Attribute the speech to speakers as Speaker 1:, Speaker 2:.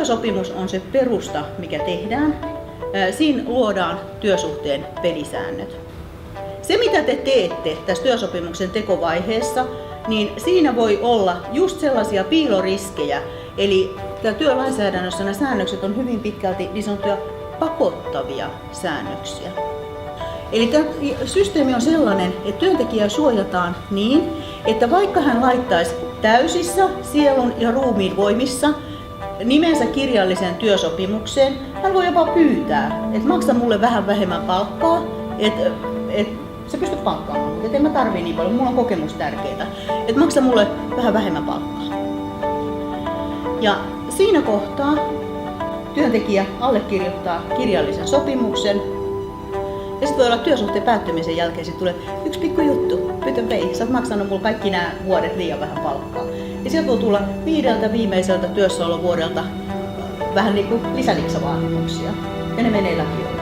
Speaker 1: työsopimus on se perusta, mikä tehdään. Siinä luodaan työsuhteen pelisäännöt. Se, mitä te teette tässä työsopimuksen tekovaiheessa, niin siinä voi olla just sellaisia piiloriskejä. Eli työlainsäädännössä nämä säännökset on hyvin pitkälti niin sanottuja pakottavia säännöksiä. Eli tämä systeemi on sellainen, että työntekijää suojataan niin, että vaikka hän laittaisi täysissä sielun ja ruumiin voimissa nimensä kirjalliseen työsopimukseen, hän voi jopa pyytää, että maksa mulle vähän vähemmän palkkaa, että sä pystyt palkkaamaan, mutta en mä tarvii niin paljon, mulla on kokemus tärkeää, että maksa mulle vähän vähemmän palkkaa. Ja siinä kohtaa työntekijä allekirjoittaa kirjallisen sopimuksen. Ja sitten voi olla työsuhteen päättymisen jälkeen tulee yksi pikku juttu. Pytön vei, sä oot maksanut mulle kaikki nämä vuodet liian vähän palkkaa. Ja sieltä voi tulla 5 viimeiseltä työssäolovuodelta vähän niin kuin lisäliksavaatimuksia. Ja ne menee läpi.